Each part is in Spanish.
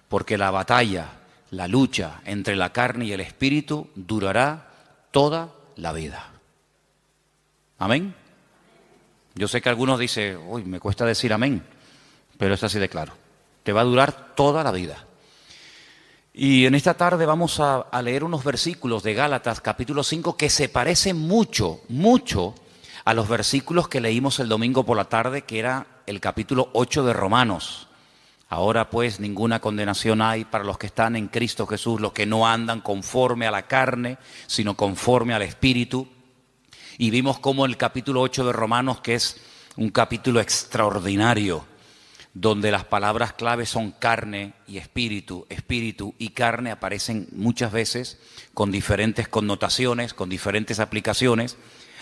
porque la batalla, la lucha entre la carne y el espíritu durará toda la vida. ¿Amén? Yo sé que algunos dicen, uy, me cuesta decir amén, pero es así de claro. Te va a durar toda la vida. Y en esta tarde vamos a leer unos versículos de Gálatas capítulo 5 que se parecen mucho a los versículos que leímos el domingo por la tarde, que era el capítulo 8 de Romanos. Ahora pues ninguna condenación hay para los que están en Cristo Jesús, los que no andan conforme a la carne, sino conforme al Espíritu. Y vimos cómo el capítulo 8 de Romanos, que es un capítulo extraordinario, donde las palabras clave son carne y espíritu, espíritu y carne, aparecen muchas veces con diferentes connotaciones, con diferentes aplicaciones.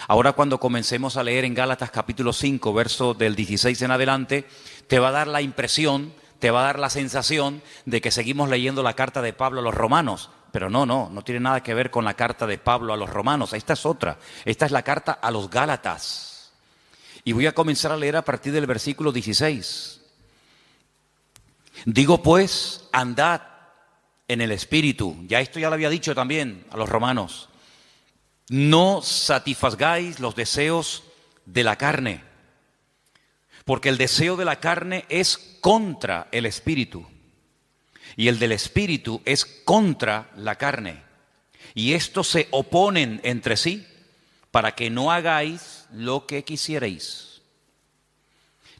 Ahora cuando comencemos a leer en Gálatas capítulo 5, verso del 16 en adelante, te va a dar la impresión, te va a dar la sensación de que seguimos leyendo la carta de Pablo a los romanos. Pero no tiene nada que ver con la carta de Pablo a los romanos. Esta es otra. Esta es la carta a los Gálatas. Y voy a comenzar a leer a partir del versículo 16. Digo pues, andad en el Espíritu. Ya esto ya lo había dicho también a los romanos. No satisfagáis los deseos de la carne, porque el deseo de la carne es contra el Espíritu, y el del Espíritu es contra la carne. Y estos se oponen entre sí, para que no hagáis lo que quisierais.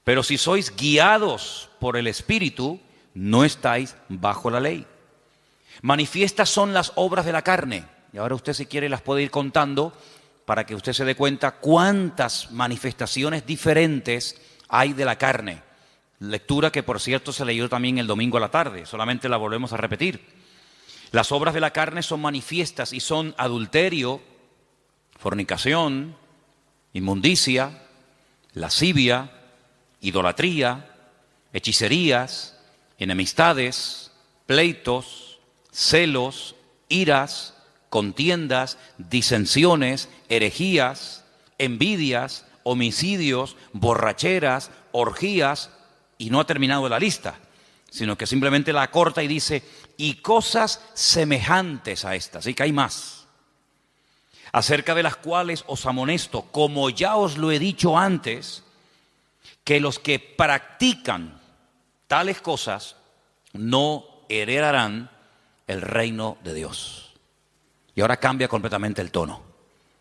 Pero si sois guiados por el Espíritu, no estáis bajo la ley. Manifiestas son las obras de la carne. Y ahora usted, si quiere, las puede ir contando para que usted se dé cuenta cuántas manifestaciones diferentes hay de la carne. Lectura que, por cierto, se leyó también el domingo a la tarde. Solamente la volvemos a repetir. Las obras de la carne son manifiestas y son adulterio, fornicación, inmundicia, lascivia, idolatría, hechicerías, enemistades, pleitos, celos, iras, contiendas, disensiones, herejías, envidias, homicidios, borracheras, orgías, y no ha terminado la lista, sino que simplemente la acorta y dice, y cosas semejantes a estas, y que hay más, acerca de las cuales os amonesto, como ya os lo he dicho antes, que los que practican tales cosas no heredarán el reino de Dios. Y ahora cambia completamente el tono.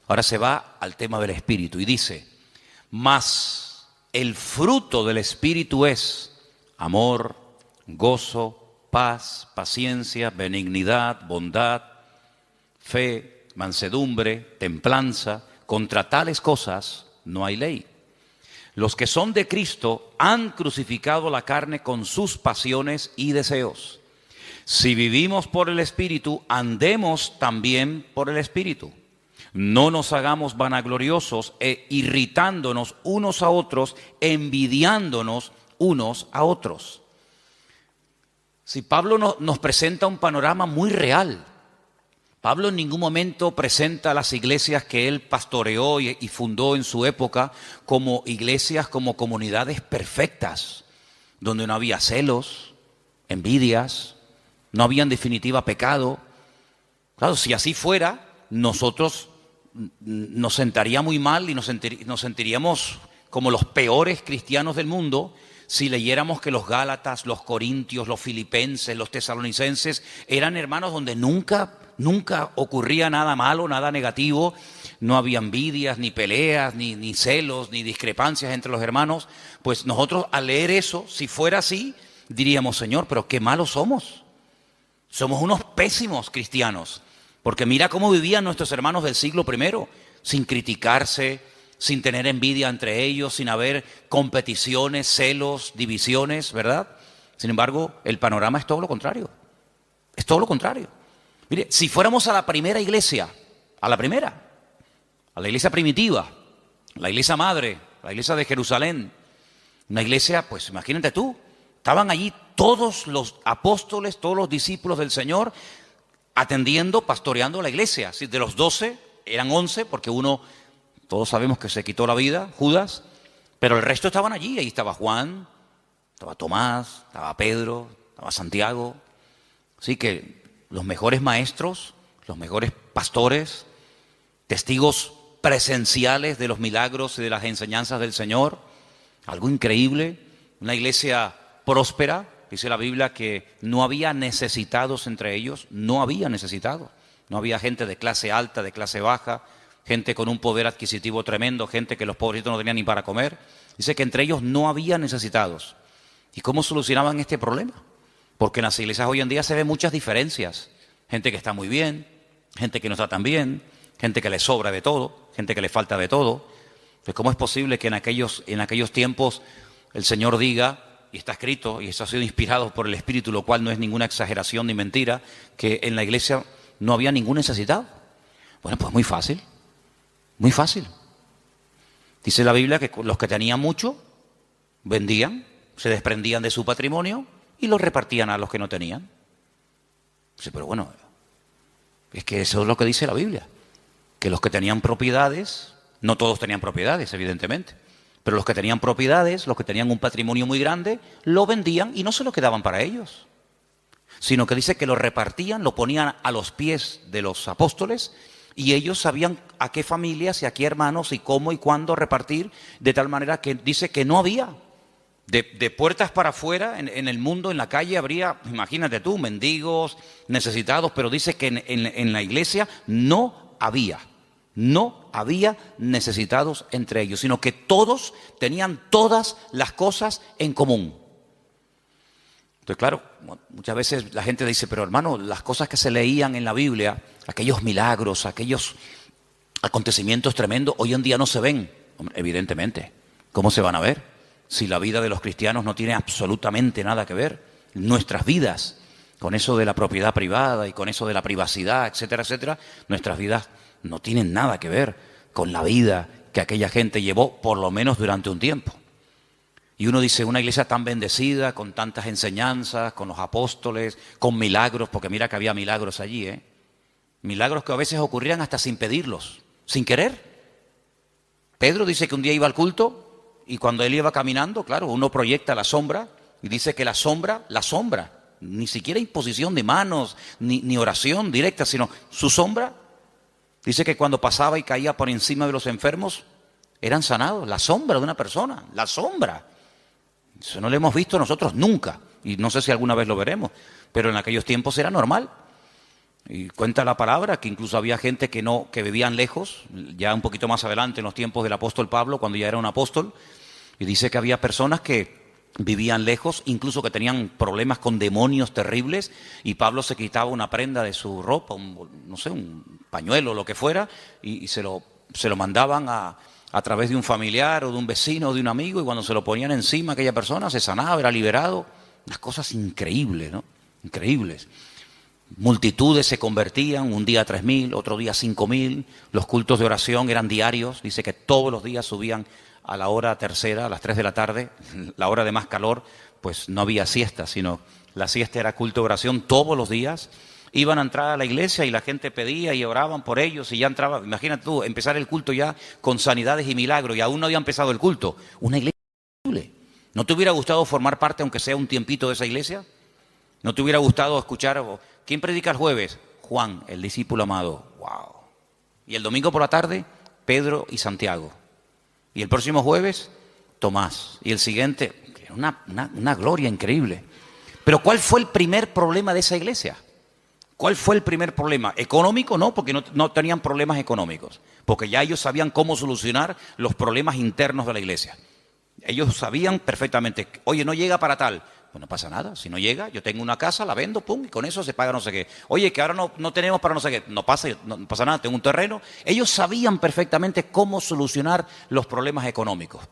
Ahora se va al tema del Espíritu y dice, mas el fruto del Espíritu es amor, gozo, paz, paciencia, benignidad, bondad, fe, mansedumbre, templanza. Contra tales cosas no hay ley. Los que son de Cristo han crucificado la carne con sus pasiones y deseos. Si vivimos por el Espíritu, andemos también por el Espíritu. No nos hagamos vanagloriosos e irritándonos unos a otros, envidiándonos unos a otros. Si Pablo nos presenta un panorama muy real. Pablo en ningún momento presenta a las iglesias que él pastoreó y fundó en su época como iglesias, como comunidades perfectas, donde no había celos, envidias, no había en definitiva pecado. Claro, si así fuera, nosotros nos sentaría muy mal y nos sentiríamos como los peores cristianos del mundo si leyéramos que los Gálatas, los Corintios, los Filipenses, los Tesalonicenses eran hermanos donde nunca ocurría nada malo, nada negativo, no había envidias, ni peleas, ni celos, ni discrepancias entre los hermanos. Pues nosotros al leer eso, si fuera así, diríamos, Señor, pero qué malos somos. Somos unos pésimos cristianos, porque mira cómo vivían nuestros hermanos del siglo I, sin criticarse, sin tener envidia entre ellos, sin haber competiciones, celos, divisiones, ¿verdad? Sin embargo, el panorama es todo lo contrario. Es todo lo contrario. Mire, si fuéramos a la primera iglesia, a la iglesia primitiva, la iglesia madre, la iglesia de Jerusalén, una iglesia, pues imagínate tú, estaban allí todos los apóstoles, todos los discípulos del Señor, atendiendo, pastoreando la iglesia. De los 12, eran 11, porque uno, todos sabemos que se quitó la vida, Judas, pero el resto estaban allí. Ahí estaba Juan, estaba Tomás, estaba Pedro, estaba Santiago, Así que los mejores maestros, los mejores pastores, testigos presenciales de los milagros y de las enseñanzas del Señor, algo increíble, una iglesia próspera, dice la Biblia que no había necesitados entre ellos, no había necesitados, no había gente de clase alta, de clase baja, gente con un poder adquisitivo tremendo, gente que los pobrecitos no tenían ni para comer. Dice que entre ellos no había necesitados. ¿Y cómo solucionaban este problema? Porque en las iglesias hoy en día se ven muchas diferencias. Gente que está muy bien, gente que no está tan bien, gente que le sobra de todo, gente que le falta de todo. Entonces, ¿cómo es posible que en aquellos tiempos el Señor diga, y está escrito, y eso ha sido inspirado por el Espíritu, lo cual no es ninguna exageración ni mentira, que en la iglesia no había ningún necesitado? Bueno, pues muy fácil, muy fácil. Dice la Biblia que los que tenían mucho vendían, se desprendían de su patrimonio y lo repartían a los que no tenían. Dice, pero bueno, es que eso es lo que dice la Biblia, que los que tenían propiedades, no todos tenían propiedades, evidentemente, pero los que tenían propiedades, los que tenían un patrimonio muy grande, lo vendían y no se lo quedaban para ellos, sino que dice que lo repartían, lo ponían a los pies de los apóstoles y ellos sabían a qué familias y a qué hermanos y cómo y cuándo repartir, de tal manera que dice que no había. De puertas para afuera, en el mundo, en la calle, habría, imagínate tú, mendigos, necesitados, pero dice que en la iglesia no había necesitados entre ellos, sino que todos tenían todas las cosas en común. Entonces, claro, muchas veces la gente dice, pero hermano, las cosas que se leían en la Biblia, aquellos milagros, aquellos acontecimientos tremendos, hoy en día no se ven. Evidentemente, ¿cómo se van a ver? Si la vida de los cristianos no tiene absolutamente nada que ver, nuestras vidas, con eso de la propiedad privada y con eso de la privacidad, etcétera, etcétera, nuestras vidas no tienen nada que ver con la vida que aquella gente llevó, por lo menos durante un tiempo. Y uno dice, una iglesia tan bendecida, con tantas enseñanzas, con los apóstoles, con milagros, porque mira que había milagros allí, milagros que a veces ocurrían hasta sin pedirlos, sin querer. Pedro dice que un día iba al culto, y cuando él iba caminando, claro, uno proyecta la sombra y dice que la sombra, ni siquiera imposición de manos, ni oración directa, sino su sombra, dice que cuando pasaba y caía por encima de los enfermos, eran sanados. La sombra de una persona, la sombra. Eso no lo hemos visto nosotros nunca, y no sé si alguna vez lo veremos, pero en aquellos tiempos era normal. Y cuenta la palabra que incluso había gente que vivían lejos, ya un poquito más adelante en los tiempos del apóstol Pablo, cuando ya era un apóstol, y dice que había personas que vivían lejos, incluso que tenían problemas con demonios terribles, y Pablo se quitaba una prenda de su ropa, un pañuelo, lo que fuera, y se lo mandaban a través de un familiar o de un vecino o de un amigo, y cuando se lo ponían encima aquella persona se sanaba, era liberado. Unas cosas increíbles, ¿no? Increíbles. Multitudes se convertían, un día 3.000, otro día 5.000, los cultos de oración eran diarios, dice que todos los días subían a la hora tercera, a las 3 de la tarde, la hora de más calor, pues no había siesta, sino la siesta era culto de oración todos los días. Iban a entrar a la iglesia y la gente pedía y oraban por ellos y ya entraba, imagínate tú, empezar el culto ya con sanidades y milagros y aún no había empezado el culto. Una iglesia increíble. ¿No te hubiera gustado formar parte, aunque sea un tiempito, de esa iglesia? ¿No te hubiera gustado escuchar? ¿Quién predica el jueves? Juan, el discípulo amado. ¡Wow! Y el domingo por la tarde, Pedro y Santiago. Y el próximo jueves, Tomás. Y el siguiente, una gloria increíble. Pero ¿cuál fue el primer problema de esa iglesia? ¿Cuál fue el primer problema? ¿Económico? No, porque no tenían problemas económicos. Porque ya ellos sabían cómo solucionar los problemas internos de la iglesia. Ellos sabían perfectamente, oye, no llega para tal. Pues no pasa nada, si no llega, yo tengo una casa, la vendo, pum, y con eso se paga no sé qué. Oye, que ahora no tenemos para no sé qué, no pasa nada, tengo un terreno. Ellos sabían perfectamente cómo solucionar los problemas económicos.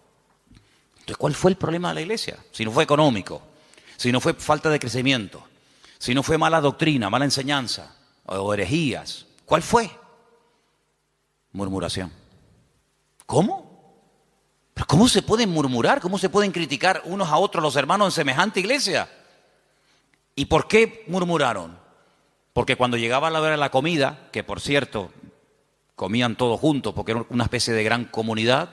Entonces, ¿cuál fue el problema de la iglesia? Si no fue económico, si no fue falta de crecimiento, si no fue mala doctrina, mala enseñanza, o herejías, ¿cuál fue? Murmuración. ¿Cómo? ¿Pero cómo se pueden murmurar? ¿Cómo se pueden criticar unos a otros los hermanos en semejante iglesia? ¿Y por qué murmuraron? Porque cuando llegaba la hora de la comida, que por cierto, comían todos juntos porque era una especie de gran comunidad,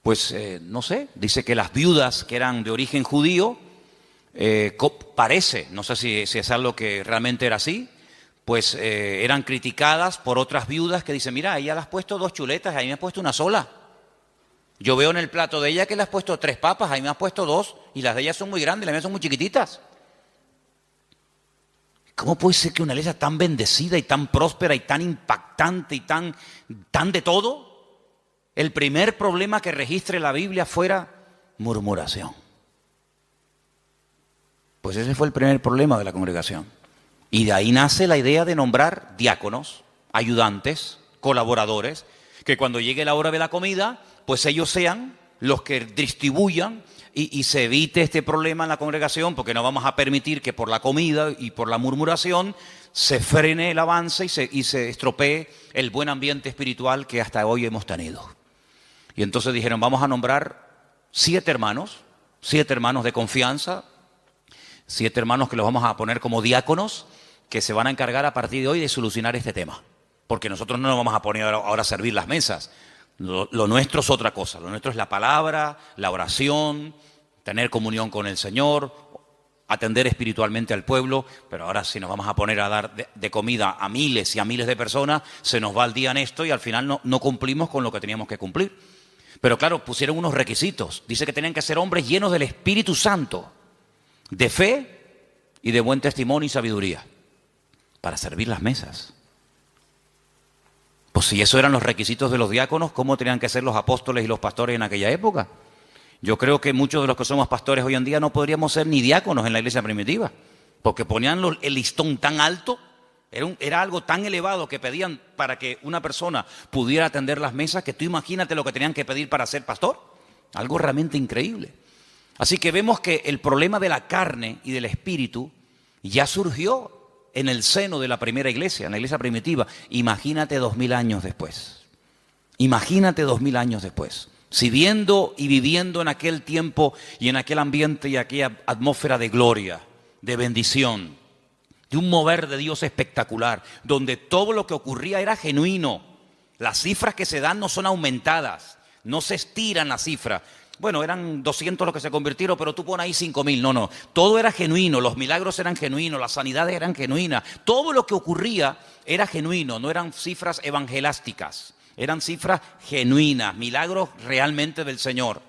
pues no sé, dice que las viudas que eran de origen judío parece, no sé si es algo que realmente era así, pues eran criticadas por otras viudas que dicen, mira, a ella le has puesto 2 chuletas, a mí me has puesto una sola. Yo veo en el plato de ella que le has puesto 3 papas, a mí me has puesto 2, y las de ella son muy grandes, las mías son muy chiquititas. ¿Cómo puede ser que una iglesia tan bendecida y tan próspera y tan impactante y tan de todo, el primer problema que registre la Biblia fuera murmuración? Pues ese fue el primer problema de la congregación. Y de ahí nace la idea de nombrar diáconos, ayudantes, colaboradores, que cuando llegue la hora de la comida, pues ellos sean los que distribuyan y se evite este problema en la congregación, porque no vamos a permitir que por la comida y por la murmuración se frene el avance y se estropee el buen ambiente espiritual que hasta hoy hemos tenido. Y entonces dijeron, vamos a nombrar 7 hermanos de confianza, 7 hermanos que los vamos a poner como diáconos, que se van a encargar a partir de hoy de solucionar este tema. Porque nosotros no nos vamos a poner ahora a servir las mesas. Lo nuestro es otra cosa. Lo nuestro es la palabra, la oración, tener comunión con el Señor, atender espiritualmente al pueblo. Pero ahora si nos vamos a poner a dar de comida a miles y a miles de personas, se nos va el día en esto y al final no cumplimos con lo que teníamos que cumplir. Pero claro, pusieron unos requisitos. Dice que tenían que ser hombres llenos del Espíritu Santo, de fe y de buen testimonio y sabiduría, para servir las mesas. Pues si esos eran los requisitos de los diáconos, ¿cómo tenían que ser los apóstoles y los pastores en aquella época? Yo creo que muchos de los que somos pastores hoy en día no podríamos ser ni diáconos en la iglesia primitiva, porque ponían el listón tan alto, era algo tan elevado que pedían para que una persona pudiera atender las mesas, que tú imagínate lo que tenían que pedir para ser pastor. Algo realmente increíble. Así que vemos que el problema de la carne y del espíritu ya surgió en el seno de la primera iglesia, en la iglesia primitiva. Imagínate 2000 años después. Imagínate 2000 años después. Si viendo y viviendo en aquel tiempo y en aquel ambiente y aquella atmósfera de gloria, de bendición, de un mover de Dios espectacular, donde todo lo que ocurría era genuino. Las cifras que se dan no son aumentadas, no se estiran las cifras. Bueno, eran 200 los que se convirtieron, pero tú pones ahí 5000. No. Todo era genuino, los milagros eran genuinos, las sanidades eran genuinas. Todo lo que ocurría era genuino, no eran cifras evangelásticas. Eran cifras genuinas, milagros realmente del Señor.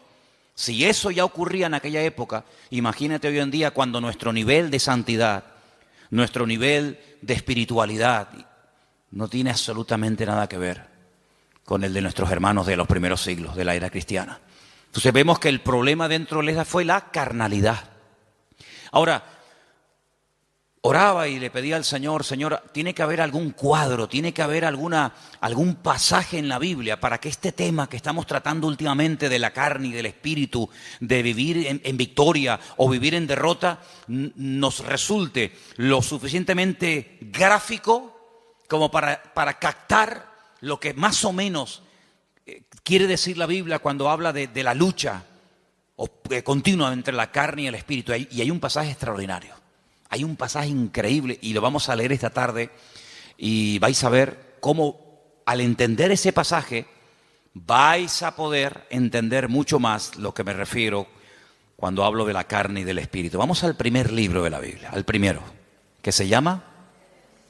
Si eso ya ocurría en aquella época, imagínate hoy en día cuando nuestro nivel de santidad, nuestro nivel de espiritualidad no tiene absolutamente nada que ver con el de nuestros hermanos de los primeros siglos de la era cristiana. Entonces vemos que el problema dentro de la iglesia fue la carnalidad. Ahora, oraba y le pedía al Señor, Señor, tiene que haber algún cuadro, tiene que haber algún pasaje en la Biblia para que este tema que estamos tratando últimamente de la carne y del espíritu, de vivir en victoria o vivir en derrota, nos resulte lo suficientemente gráfico como para captar lo que más o menos quiere decir la Biblia cuando habla de la lucha continua entre la carne y el espíritu. Y hay un pasaje extraordinario, hay un pasaje increíble y lo vamos a leer esta tarde y vais a ver cómo al entender ese pasaje vais a poder entender mucho más lo que me refiero cuando hablo de la carne y del espíritu. Vamos al primer libro de la Biblia, al primero, que se llama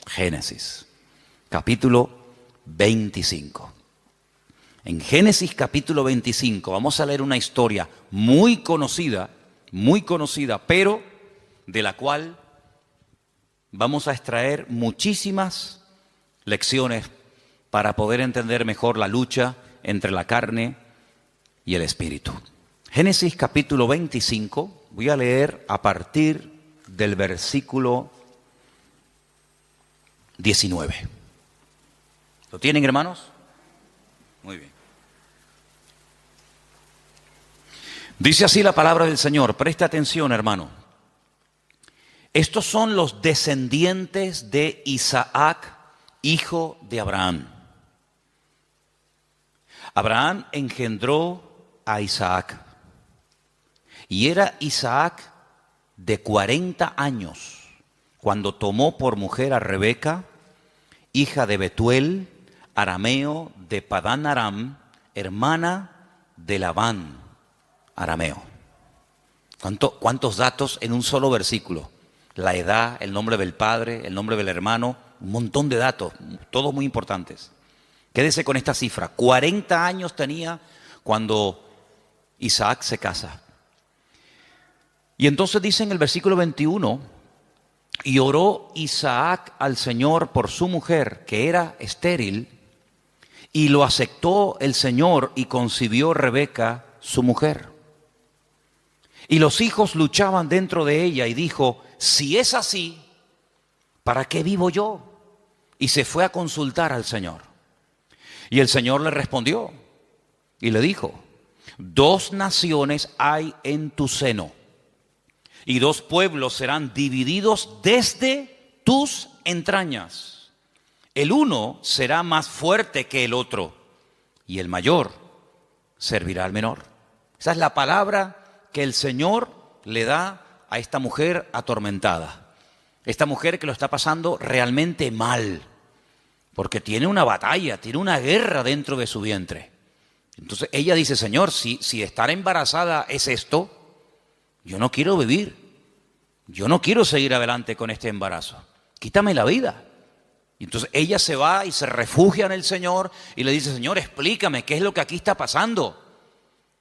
Génesis, capítulo 25. En Génesis capítulo 25 vamos a leer una historia muy conocida, pero de la cual vamos a extraer muchísimas lecciones para poder entender mejor la lucha entre la carne y el espíritu. Génesis capítulo 25, voy a leer a partir del versículo 19. ¿Lo tienen, hermanos? Muy bien. Dice así la palabra del Señor, presta atención, hermano. Estos son los descendientes de Isaac, hijo de Abraham. Abraham engendró a Isaac. Y era Isaac de 40 años cuando tomó por mujer a Rebeca, hija de Betuel, arameo de Padán Aram, hermana de Labán, arameo. ¿Cuántos datos en un solo versículo? La edad, el nombre del padre, el nombre del hermano, un montón de datos, todos muy importantes. Quédese con esta cifra. 40 años tenía cuando Isaac se casa. Y entonces dice en el versículo 21, y oró Isaac al Señor por su mujer, que era estéril, y lo aceptó el Señor y concibió Rebeca, su mujer. Y los hijos luchaban dentro de ella y dijo, si es así, ¿para qué vivo yo? Y se fue a consultar al Señor. Y el Señor le respondió y le dijo, 2 naciones hay en tu seno, y 2 pueblos serán divididos desde tus entrañas. El uno será más fuerte que el otro, y el mayor servirá al menor. Esa es la palabra que el Señor le da a esta mujer atormentada. Esta mujer que lo está pasando realmente mal, porque tiene una batalla, tiene una guerra dentro de su vientre. Entonces ella dice, Señor, si estar embarazada es esto, yo no quiero vivir, yo no quiero seguir adelante con este embarazo, quítame la vida. Y entonces ella se va y se refugia en el Señor y le dice, Señor, explícame qué es lo que aquí está pasando.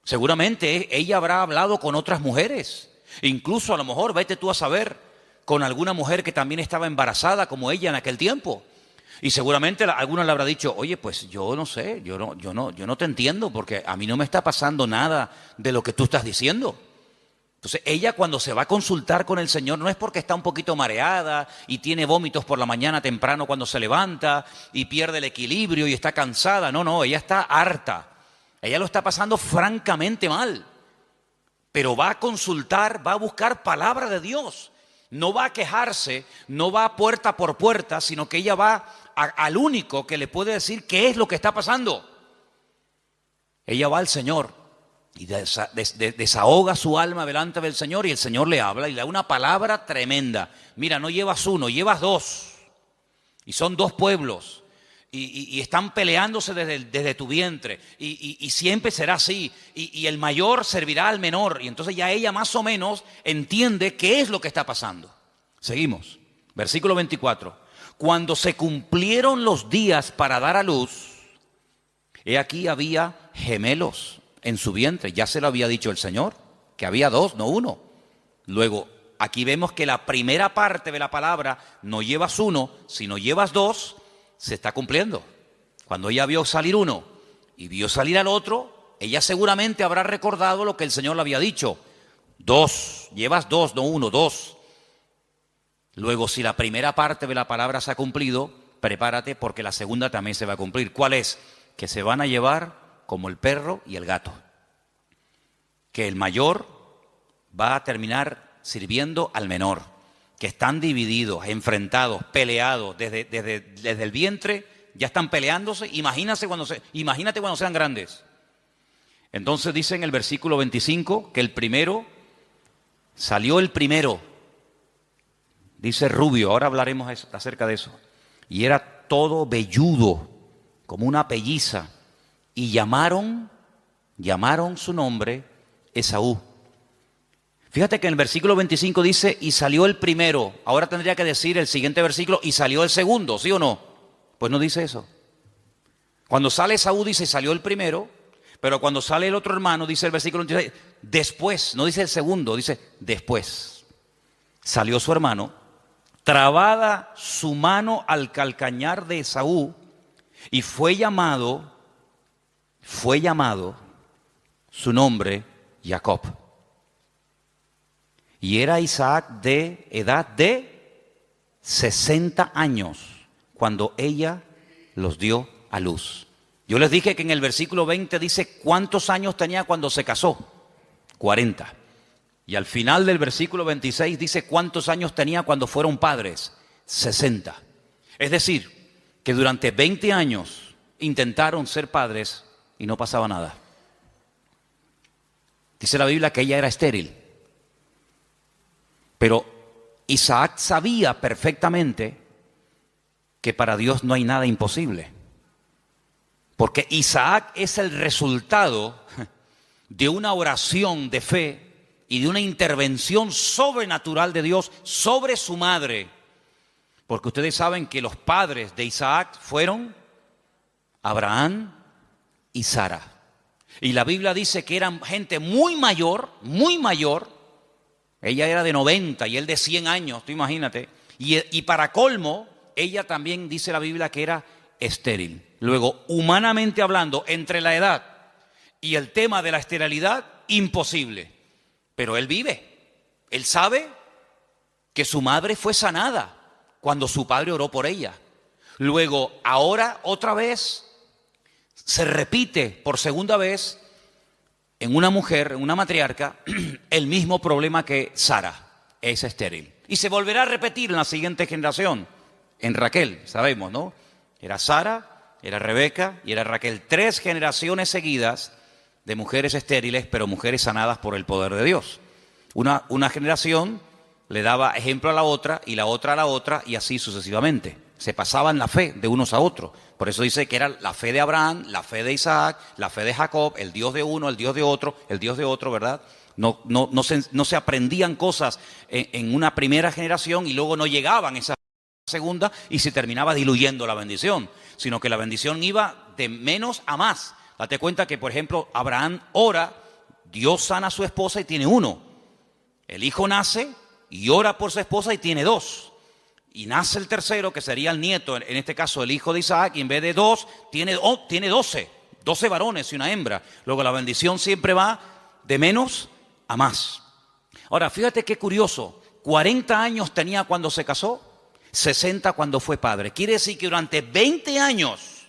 Seguramente ella habrá hablado con otras mujeres, incluso a lo mejor, vete tú a saber, con alguna mujer que también estaba embarazada como ella en aquel tiempo. Y seguramente alguna le habrá dicho, oye, pues yo no sé, yo no te entiendo porque a mí no me está pasando nada de lo que tú estás diciendo. Entonces ella cuando se va a consultar con el Señor no es porque está un poquito mareada y tiene vómitos por la mañana temprano cuando se levanta y pierde el equilibrio y está cansada. No, ella está harta. Ella lo está pasando francamente mal. Pero va a consultar, va a buscar palabra de Dios. No va a quejarse, no va puerta por puerta, sino que ella va al único que le puede decir qué es lo que está pasando. Ella va al Señor y desahoga su alma delante del Señor y el Señor le habla y le da una palabra tremenda. Mira, no llevas 1, llevas 2. Y son 2 pueblos. Y están peleándose desde tu vientre. Y siempre será así. Y el mayor servirá al menor. Y entonces ya ella más o menos entiende qué es lo que está pasando. Seguimos. Versículo 24. Cuando se cumplieron los días para dar a luz, he aquí había gemelos en su vientre. Ya se lo había dicho el Señor, que había 2, no 1. Luego, aquí vemos que la primera parte de la palabra, no llevas 1, sino llevas 2, se está cumpliendo. Cuando ella vio salir 1 y vio salir al otro, ella seguramente habrá recordado lo que el Señor le había dicho. 2, llevas 2, no 1, 2. Luego, si la primera parte de la palabra se ha cumplido, prepárate porque la segunda también se va a cumplir. ¿Cuál es? Que se van a llevar como el perro y el gato. Que el mayor va a terminar sirviendo al menor. Que están divididos, enfrentados, peleados desde el vientre, ya están peleándose. Imagínate cuando sean grandes. Entonces dice en el versículo 25 que salió el primero. Dice rubio, ahora hablaremos acerca de eso. Y era todo velludo, como una pelliza. Y llamaron su nombre Esaú. Fíjate que en el versículo 25 dice, y salió el primero. Ahora tendría que decir el siguiente versículo, y salió el segundo, ¿sí o no? Pues no dice eso. Cuando sale Esaú dice, salió el primero, pero cuando sale el otro hermano, dice el versículo 26, después, no dice el segundo, dice después. Salió su hermano, trabada su mano al calcañar de Esaú, y fue llamado su nombre Jacob. Y era Isaac de edad de 60 años cuando ella los dio a luz. Yo les dije que en el versículo 20 dice cuántos años tenía cuando se casó. 40. Y al final del versículo 26 dice cuántos años tenía cuando fueron padres. 60. Es decir, que durante 20 años intentaron ser padres y no pasaba nada. Dice la Biblia que ella era estéril. Pero Isaac sabía perfectamente que para Dios no hay nada imposible. Porque Isaac es el resultado de una oración de fe y de una intervención sobrenatural de Dios sobre su madre. Porque ustedes saben que los padres de Isaac fueron Abraham y Sara. Y la Biblia dice que eran gente muy mayor, muy mayor. Ella era de 90 y él de 100 años, tú imagínate. Y para colmo, ella también dice la Biblia que era estéril. Luego, humanamente hablando, entre la edad y el tema de la esterilidad, imposible. Pero él vive. Él sabe que su madre fue sanada cuando su padre oró por ella. Luego, ahora otra vez, se repite por segunda vez en una mujer, en una matriarca, el mismo problema que Sara, es estéril. Y se volverá a repetir en la siguiente generación, en Raquel, sabemos, ¿no? Era Sara, era Rebeca y era Raquel. 3 generaciones seguidas de mujeres estériles, pero mujeres sanadas por el poder de Dios. Una generación le daba ejemplo a la otra y la otra a la otra y así sucesivamente. Se pasaban la fe de unos a otros. Por eso dice que era la fe de Abraham, la fe de Isaac, la fe de Jacob, el Dios de uno, el Dios de otro, el Dios de otro, ¿verdad? No se aprendían cosas en una primera generación y luego no llegaban esa segunda y se terminaba diluyendo la bendición, sino que la bendición iba de menos a más. Date cuenta que, por ejemplo, Abraham ora, Dios sana a su esposa y tiene 1. El hijo nace y ora por su esposa y tiene 2. Y nace el tercero, que sería el nieto, en este caso el hijo de Isaac, y en vez de 2, tiene 12 varones y una hembra. Luego la bendición siempre va de menos a más. Ahora, fíjate qué curioso, 40 años tenía cuando se casó, 60 cuando fue padre. Quiere decir que durante 20 años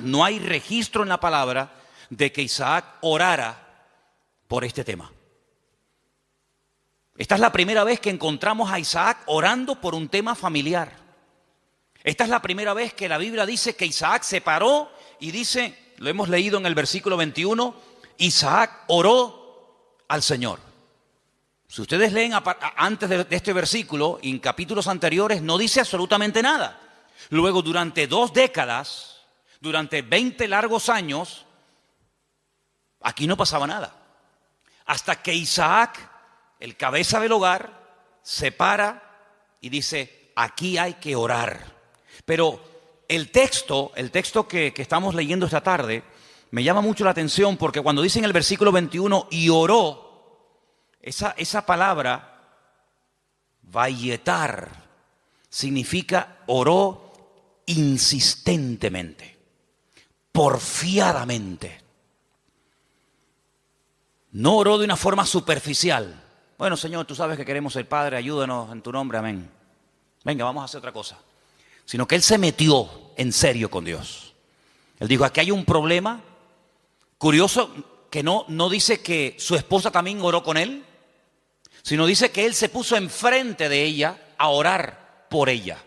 no hay registro en la palabra de que Isaac orara por este tema. Esta es la primera vez que encontramos a Isaac orando por un tema familiar. Esta es la primera vez que la Biblia dice que Isaac se paró y dice, lo hemos leído en el versículo 21, Isaac oró al Señor. Si ustedes leen antes de este versículo, en capítulos anteriores, no dice absolutamente nada. Luego, durante 2 décadas, durante 20 largos años, aquí no pasaba nada. Hasta que Isaac, el cabeza del hogar, se para y dice, aquí hay que orar. Pero el texto que estamos leyendo esta tarde me llama mucho la atención porque cuando dice en el versículo 21, y oró, esa palabra, vayetar, significa oró insistentemente, porfiadamente. No oró de una forma superficial. Bueno, Señor, tú sabes que queremos ser Padre, ayúdanos en tu nombre, amén. Venga, vamos a hacer otra cosa. Sino que él se metió en serio con Dios. Él dijo, aquí hay un problema. Curioso que no dice que su esposa también oró con él, sino dice que él se puso enfrente de ella a orar por ella.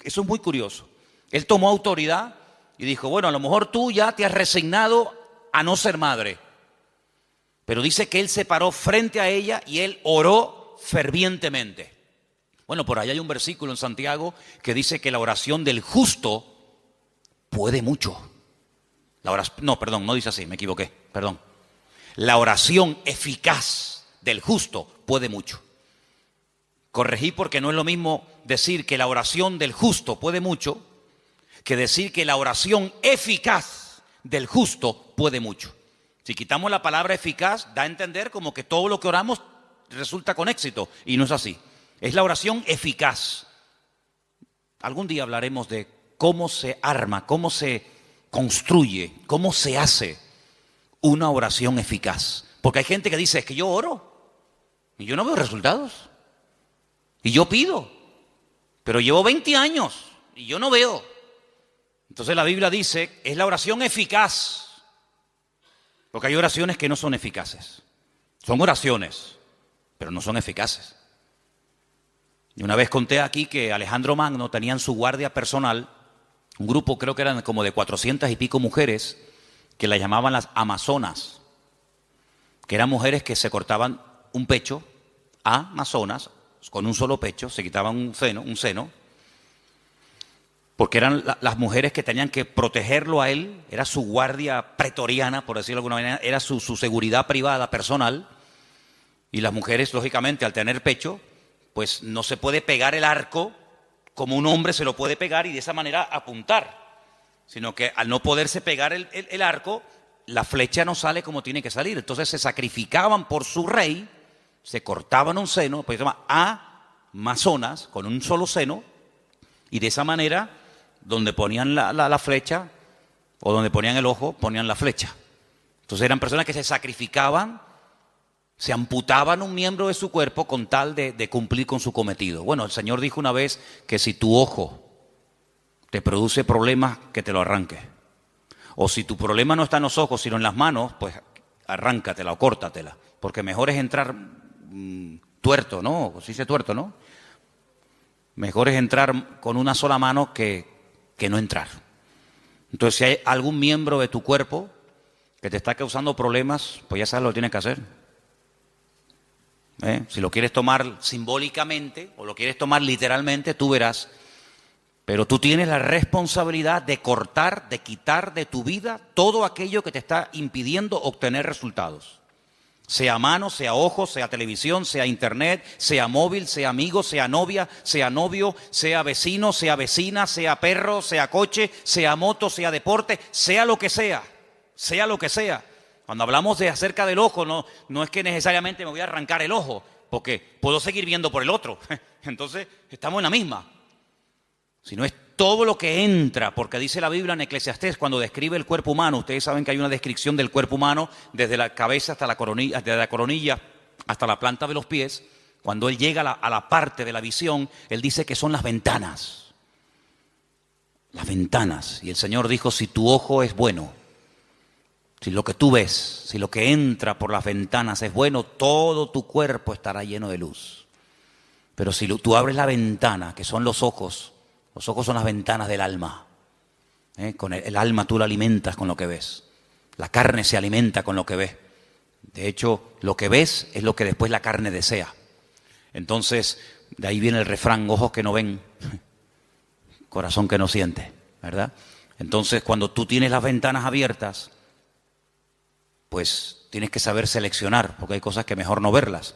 Eso es muy curioso. Él tomó autoridad y dijo, bueno, a lo mejor tú ya te has resignado a no ser madre. Pero dice que él se paró frente a ella y él oró fervientemente. Bueno, por ahí hay un versículo en Santiago que dice que la oración del justo puede mucho. No dice así, me equivoqué, perdón. La oración eficaz del justo puede mucho. Corregí porque no es lo mismo decir que la oración del justo puede mucho que decir que la oración eficaz del justo puede mucho. Si quitamos la palabra eficaz, da a entender como que todo lo que oramos resulta con éxito, y no es así. Es la oración eficaz. Algún día hablaremos de cómo se arma, cómo se construye, cómo se hace una oración eficaz. Porque hay gente que dice, es que yo oro y yo no veo resultados. Y yo pido, pero llevo 20 años y yo no veo. Entonces la Biblia dice, es la oración eficaz. Porque hay oraciones que no son eficaces. Son oraciones, pero no son eficaces. Y una vez conté aquí que Alejandro Magno tenía en su guardia personal un grupo, creo que eran como de 400 y pico mujeres, que las llamaban las amazonas, que eran mujeres que se cortaban un pecho, amazonas, con un solo pecho, se quitaban un seno, porque eran las mujeres que tenían que protegerlo a él, era su guardia pretoriana, por decirlo de alguna manera, era su seguridad privada, personal, Y las mujeres, lógicamente, al tener pecho, pues no se puede pegar el arco como un hombre se lo puede pegar y de esa manera apuntar, sino que al no poderse pegar el arco, la flecha no sale como tiene que salir. Entonces se sacrificaban por su rey, se cortaban un seno, pues se llama amazonas, con un solo seno, y de esa manera, donde ponían la flecha, o donde ponían el ojo, ponían la flecha. Entonces eran personas que se sacrificaban, se amputaban un miembro de su cuerpo con tal de cumplir con su cometido. Bueno, el Señor dijo una vez que si tu ojo te produce problemas, que te lo arranque. O si tu problema no está en los ojos, sino en las manos, pues arráncatela o córtatela. Porque mejor es entrar tuerto, ¿no? Se dice tuerto, ¿no? Mejor es entrar con una sola mano que no entrar. Entonces, si hay algún miembro de tu cuerpo que te está causando problemas, pues ya sabes lo que tienes que hacer. Si lo quieres tomar simbólicamente o lo quieres tomar literalmente, tú verás. Pero tú tienes la responsabilidad de cortar, de quitar de tu vida todo aquello que te está impidiendo obtener resultados. Sea mano, sea ojo, sea televisión, sea internet, sea móvil, sea amigo, sea novia, sea novio, sea vecino, sea vecina, sea perro, sea coche, sea moto, sea deporte, sea lo que sea, sea lo que sea. Cuando hablamos de acerca del ojo, no es que necesariamente me voy a arrancar el ojo, porque puedo seguir viendo por el otro. Entonces, estamos en la misma. Sino es todo lo que entra, porque dice la Biblia en Eclesiastés, cuando describe el cuerpo humano, ustedes saben que hay una descripción del cuerpo humano desde la cabeza hasta la coronilla, desde la coronilla hasta la planta de los pies. Cuando él llega a la parte de la visión, él dice que son las ventanas. Las ventanas. Y el Señor dijo, si tu ojo es bueno, si lo que tú ves, si lo que entra por las ventanas es bueno, todo tu cuerpo estará lleno de luz. Pero si tú abres la ventana, que son los ojos son las ventanas del alma. Con el alma tú la alimentas con lo que ves. La carne se alimenta con lo que ves. De hecho, lo que ves es lo que después la carne desea. Entonces, de ahí viene el refrán, ojos que no ven, corazón que no siente, ¿verdad? Entonces, cuando tú tienes las ventanas abiertas, pues tienes que saber seleccionar, porque hay cosas que mejor no verlas.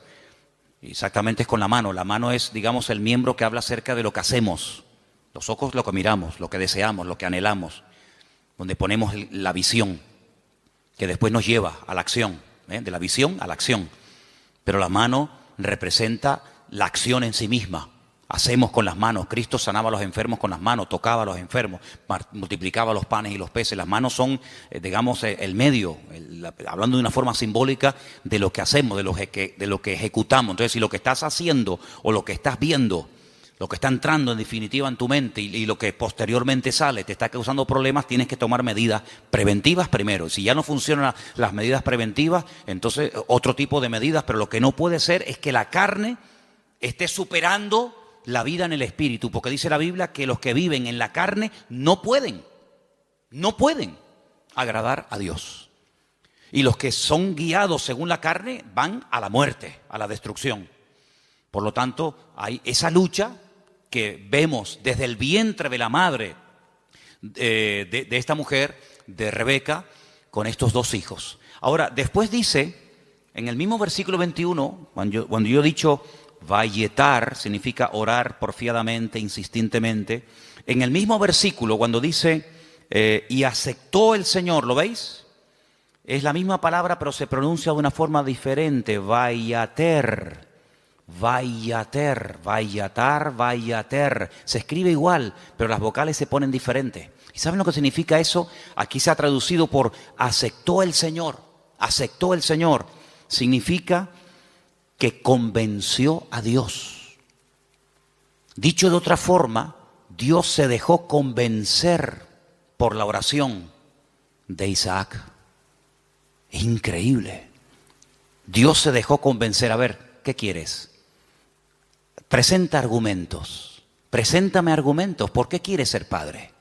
Exactamente es con la mano. La mano es, digamos, el miembro que habla acerca de lo que hacemos. Los ojos lo que miramos, lo que deseamos, lo que anhelamos, donde ponemos la visión, que después nos lleva a la acción, de la visión a la acción. Pero la mano representa la acción en sí misma. Hacemos con las manos. Cristo sanaba a los enfermos con las manos, tocaba a los enfermos, multiplicaba los panes y los peces. Las manos son, digamos, el medio, hablando de una forma simbólica, de lo que hacemos, de lo que ejecutamos. Entonces, si lo que estás haciendo o lo que estás viendo, lo que está entrando en definitiva en tu mente y lo que posteriormente sale te está causando problemas, tienes que tomar medidas preventivas primero. Si ya no funcionan las medidas preventivas, entonces otro tipo de medidas, pero lo que no puede ser es que la carne esté superando la vida en el espíritu, porque dice la Biblia que los que viven en la carne no pueden agradar a Dios. Y los que son guiados según la carne van a la muerte, a la destrucción. Por lo tanto, hay esa lucha que vemos desde el vientre de la madre de esta mujer, de Rebeca, con estos dos hijos. Ahora, después dice, en el mismo versículo 21, cuando yo he dicho vayetar, significa orar porfiadamente, insistentemente. En el mismo versículo, cuando dice, y aceptó el Señor, ¿lo veis? Es la misma palabra, pero se pronuncia de una forma diferente, vayater. Vayater, vayatar, vayater. Se escribe igual, pero las vocales se ponen diferentes. ¿Y saben lo que significa eso? Aquí se ha traducido por aceptó el Señor. Aceptó el Señor. Significa que convenció a Dios. Dicho de otra forma, Dios se dejó convencer por la oración de Isaac. Es increíble. Dios se dejó convencer. A ver, ¿qué quieres? Presenta argumentos. Preséntame argumentos. ¿Por qué quieres ser padre?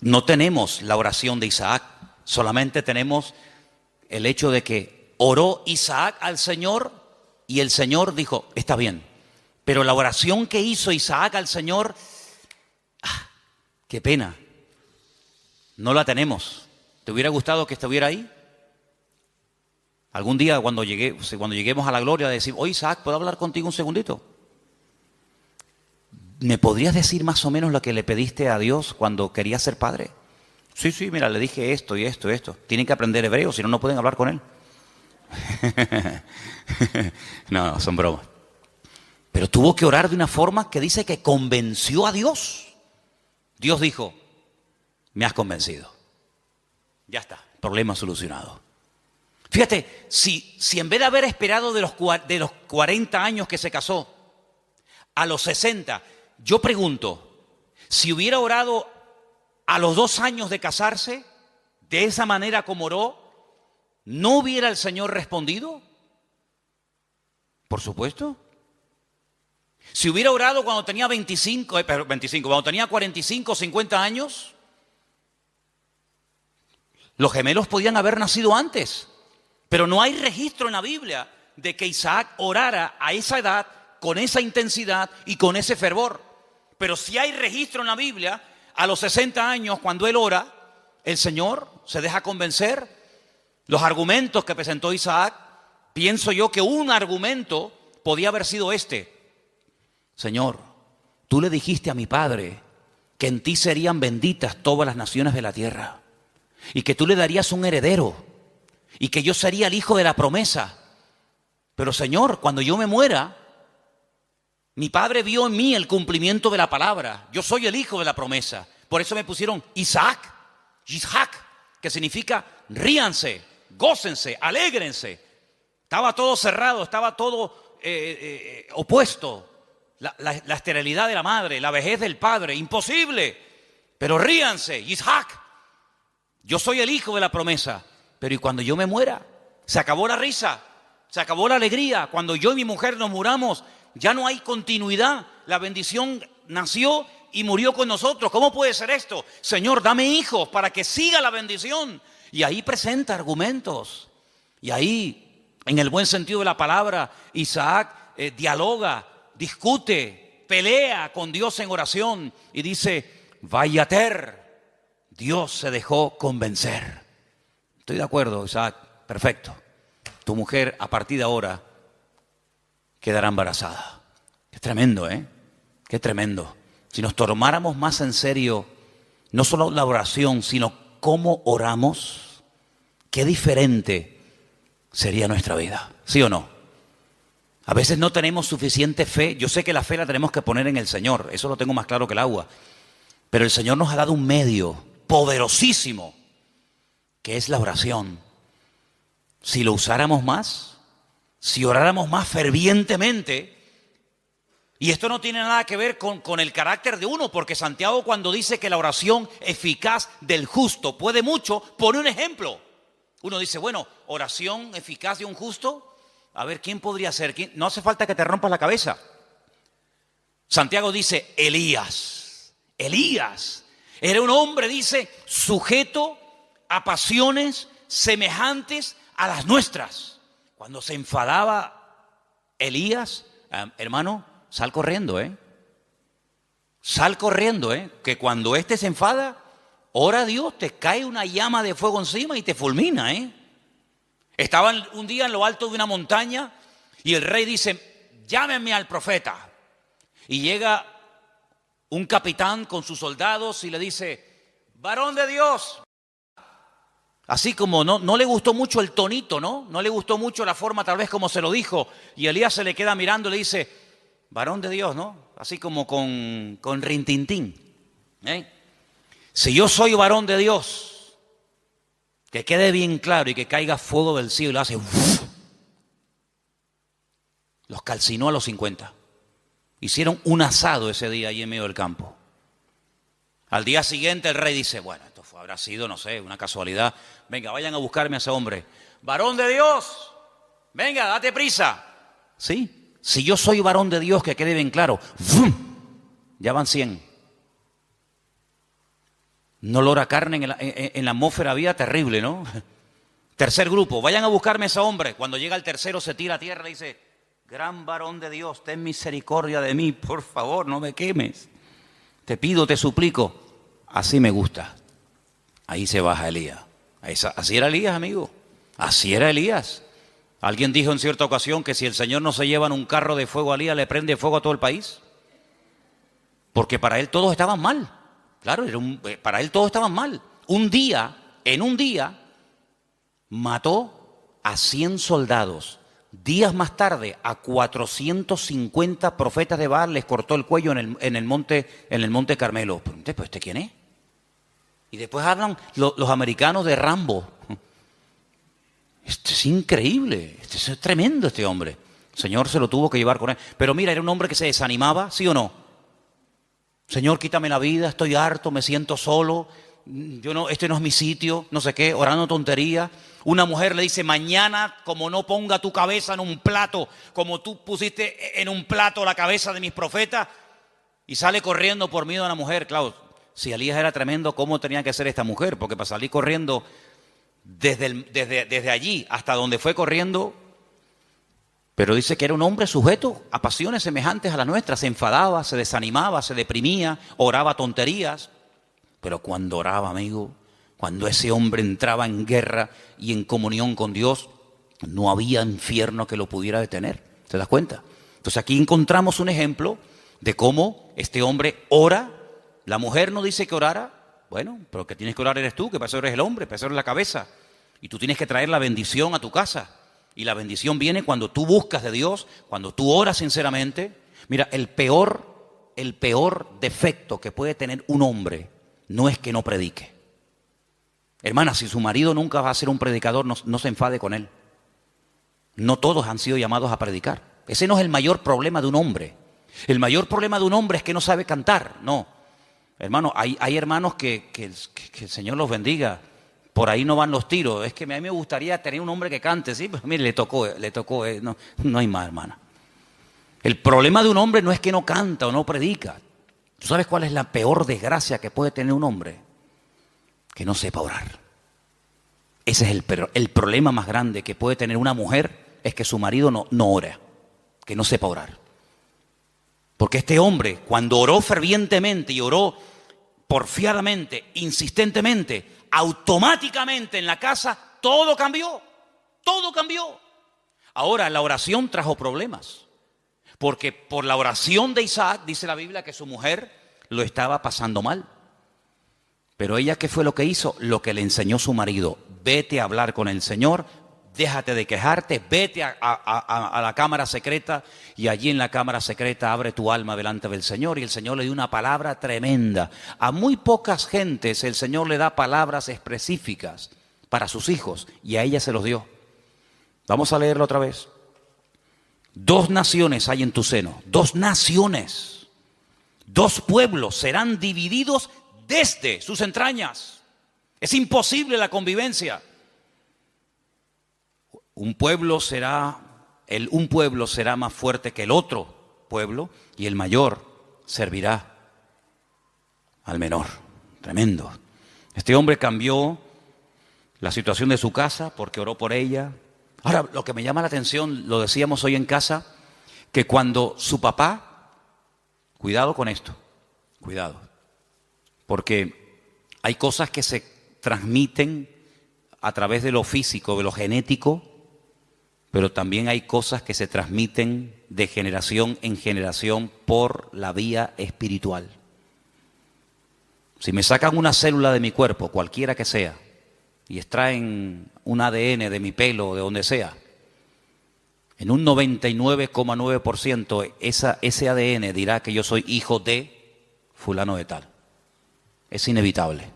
No tenemos la oración de Isaac. Solamente tenemos el hecho de que oró Isaac al Señor y el Señor dijo, está bien. Pero la oración que hizo Isaac al Señor, qué pena, no la tenemos. ¿Te hubiera gustado que estuviera ahí? Algún día cuando lleguemos a la gloria, decir, oye Isaac, ¿puedo hablar contigo un segundito? ¿Me podrías decir más o menos lo que le pediste a Dios cuando querías ser padre? Sí, mira, le dije esto y esto y esto. Tienen que aprender hebreo, si no, no pueden hablar con él. No, son bromas. Pero tuvo que orar de una forma que dice que convenció a Dios. Dios dijo, me has convencido. Ya está, problema solucionado. Fíjate, si en vez de haber esperado de los 40 años que se casó, a los 60, yo pregunto, si hubiera orado a los 2 años de casarse, de esa manera como oró, ¿no hubiera el Señor respondido? Por supuesto. Si hubiera orado cuando tenía cuando tenía 45, 50 años, los gemelos podían haber nacido antes. Pero no hay registro en la Biblia de que Isaac orara a esa edad, con esa intensidad y con ese fervor. Pero sí hay registro en la Biblia, a los 60 años, cuando él ora, el Señor se deja convencer. Los argumentos que presentó Isaac, pienso yo que un argumento podía haber sido este. Señor, tú le dijiste a mi padre que en ti serían benditas todas las naciones de la tierra y que tú le darías un heredero y que yo sería el hijo de la promesa. Pero Señor, cuando yo me muera, mi padre vio en mí el cumplimiento de la palabra. Yo soy el hijo de la promesa. Por eso me pusieron Isaac, que significa ríanse, gócense, alégrense. Estaba todo cerrado, estaba todo opuesto. La esterilidad de la madre, la vejez del padre, imposible. Pero ríanse, Isaac. Yo soy el hijo de la promesa. Pero ¿y cuando yo me muera? Se acabó la risa, se acabó la alegría. Cuando yo y mi mujer nos muramos, ya no hay continuidad. La bendición nació y murió con nosotros. ¿Cómo puede ser esto? Señor, dame hijos para que siga la bendición. Y ahí presenta argumentos. Y ahí, en el buen sentido de la palabra, Isaac dialoga, discute, pelea con Dios en oración. Y dice, Vayater, Dios se dejó convencer. Estoy de acuerdo, Isaac, perfecto. Tu mujer a partir de ahora quedará embarazada. Qué tremendo, ¿eh? Qué tremendo. Si nos tomáramos más en serio, no solo la oración, sino cómo oramos, qué diferente sería nuestra vida, ¿sí o no? A veces no tenemos suficiente fe. Yo sé que la fe la tenemos que poner en el Señor, eso lo tengo más claro que el agua. Pero el Señor nos ha dado un medio poderosísimo, que es la oración. Si lo usáramos más, si oráramos más fervientemente, y esto no tiene nada que ver con el carácter de uno, porque Santiago, cuando dice que la oración eficaz del justo puede mucho, pone un ejemplo. Uno dice, bueno, oración eficaz de un justo, a ver, ¿quién podría ser? No hace falta que te rompas la cabeza. Santiago dice, Elías era un hombre, dice, sujeto a pasiones semejantes a las nuestras. Cuando se enfadaba Elías, hermano, sal corriendo, Sal corriendo, que cuando se enfada, ora a Dios, te cae una llama de fuego encima y te fulmina, Estaban un día en lo alto de una montaña y el rey dice, llámenme al profeta. Y llega un capitán con sus soldados y le dice, varón de Dios. Así como no le gustó mucho el tonito, ¿no? No le gustó mucho la forma tal vez como se lo dijo. Y Elías se le queda mirando y le dice, varón de Dios, ¿no? Así como con rintintín. Si yo soy varón de Dios, que quede bien claro y que caiga fuego del cielo y lo hace. Los calcinó a los 50. Hicieron un asado ese día ahí en medio del campo. Al día siguiente el rey dice, bueno, esto habrá sido, no sé, una casualidad. Venga, vayan a buscarme a ese hombre. Varón de Dios, venga, date prisa. Sí, si yo soy varón de Dios, que quede bien claro. ¡Fum! Ya van 100. Un olor a carne en la atmósfera había terrible, ¿no? Tercer grupo, vayan a buscarme a ese hombre. Cuando llega el tercero se tira a tierra y le dice, gran varón de Dios, ten misericordia de mí, por favor, no me quemes. Te pido, te suplico. Así me gusta. Ahí se baja Elías. Así era Elías, amigo. Así era Elías. Alguien dijo en cierta ocasión que si el Señor no se lleva en un carro de fuego a Elías, le prende fuego a todo el país. Porque para él todos estaban mal. Claro, para él todos estaban mal. En un día, mató a 100 soldados. Días más tarde, a 450 profetas de Baal les cortó el cuello en el monte Carmelo. ¿Pero este quién es? Y después hablan los americanos de Rambo. Esto es increíble, esto es tremendo este hombre. El Señor se lo tuvo que llevar con él. Pero mira, era un hombre que se desanimaba, ¿sí o no? Señor, quítame la vida, estoy harto, me siento solo. Este no es mi sitio, no sé qué, orando tonterías. Una mujer le dice, mañana como no ponga tu cabeza en un plato, como tú pusiste en un plato la cabeza de mis profetas, y sale corriendo por miedo a la mujer. Claro, si Elías era tremendo, ¿cómo tenía que ser esta mujer? Porque para salir corriendo desde allí hasta donde fue corriendo, pero dice que era un hombre sujeto a pasiones semejantes a las nuestras. Se enfadaba, se desanimaba, se deprimía, oraba tonterías. Pero cuando oraba, amigo, cuando ese hombre entraba en guerra y en comunión con Dios, no había infierno que lo pudiera detener. ¿Te das cuenta? Entonces aquí encontramos un ejemplo de cómo este hombre ora. La mujer no dice que orara. Bueno, pero el que tienes que orar eres tú, que para eso eres el hombre, para eso eres la cabeza. Y tú tienes que traer la bendición a tu casa. Y la bendición viene cuando tú buscas de Dios, cuando tú oras sinceramente. Mira, el peor defecto que puede tener un hombre no es que no predique. Hermana, si su marido nunca va a ser un predicador, no se enfade con él. No todos han sido llamados a predicar. Ese no es el mayor problema de un hombre. El mayor problema de un hombre es que no sabe cantar. No. Hermano, hay hermanos que el Señor los bendiga. Por ahí no van los tiros. Es que a mí me gustaría tener un hombre que cante, sí, pero mire, le tocó. No hay más, hermana. El problema de un hombre no es que no canta o no predica. ¿Tú sabes cuál es la peor desgracia que puede tener un hombre? Que no sepa orar. Ese es el problema más grande que puede tener una mujer, es que su marido no ora, que no sepa orar. Porque este hombre, cuando oró fervientemente y oró porfiadamente, insistentemente, automáticamente en la casa, todo cambió. Todo cambió. Ahora, la oración trajo problemas. Porque por la oración de Isaac, dice la Biblia, que su mujer lo estaba pasando mal. Pero ella, ¿qué fue lo que hizo? Lo que le enseñó su marido. Vete a hablar con el Señor, déjate de quejarte, vete a la cámara secreta y allí en la cámara secreta abre tu alma delante del Señor. Y el Señor le dio una palabra tremenda. A muy pocas gentes el Señor le da palabras específicas para sus hijos y a ella se los dio. Vamos a leerlo otra vez. 2 naciones hay en tu seno, 2 naciones, 2 pueblos serán divididos desde sus entrañas. Es imposible la convivencia. Un pueblo será más fuerte que el otro pueblo y el mayor servirá al menor. Tremendo. Este hombre cambió la situación de su casa porque oró por ella. Ahora, lo que me llama la atención, lo decíamos hoy en casa, que cuando su papá, cuidado con esto, cuidado, porque hay cosas que se transmiten a través de lo físico, de lo genético, pero también hay cosas que se transmiten de generación en generación por la vía espiritual. Si me sacan una célula de mi cuerpo, cualquiera que sea, y extraen un ADN de mi pelo o de donde sea, en un 99,9% ese ADN dirá que yo soy hijo de fulano de tal. Es inevitable,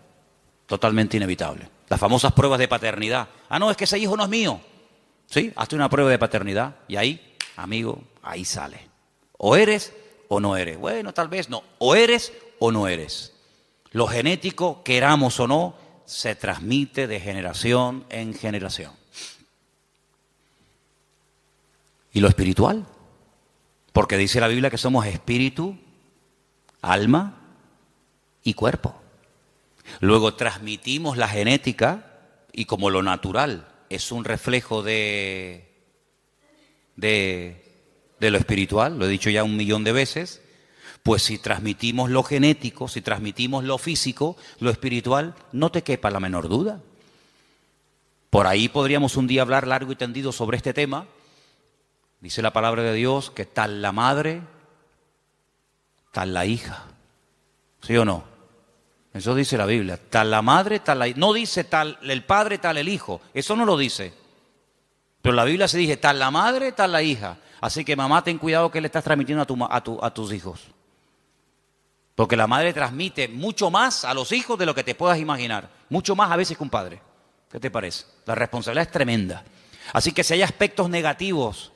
totalmente inevitable. Las famosas pruebas de paternidad. No, es que ese hijo no es mío. Sí, hazte una prueba de paternidad y ahí, amigo, ahí sale. O eres o no eres. Bueno, tal vez no. O eres o no eres. Lo genético, queramos o no, se transmite de generación en generación. ¿Y lo espiritual? Porque dice la Biblia que somos espíritu, alma y cuerpo. Luego transmitimos la genética y como lo natural es un reflejo de lo espiritual, lo he dicho ya 1.000.000 de veces, pues si transmitimos lo genético, si transmitimos lo físico, lo espiritual, no te quepa la menor duda. Por ahí podríamos un día hablar largo y tendido sobre este tema. Dice la palabra de Dios que tal la madre, tal la hija. ¿Sí o no? Eso dice la Biblia. Tal la madre, tal la hija. No dice tal el padre, tal el hijo. Eso no lo dice. Pero la Biblia se dice tal la madre, tal la hija. Así que mamá, ten cuidado que le estás transmitiendo a tus hijos. Porque la madre transmite mucho más a los hijos de lo que te puedas imaginar. Mucho más a veces que un padre. ¿Qué te parece? La responsabilidad es tremenda. Así que si hay aspectos negativos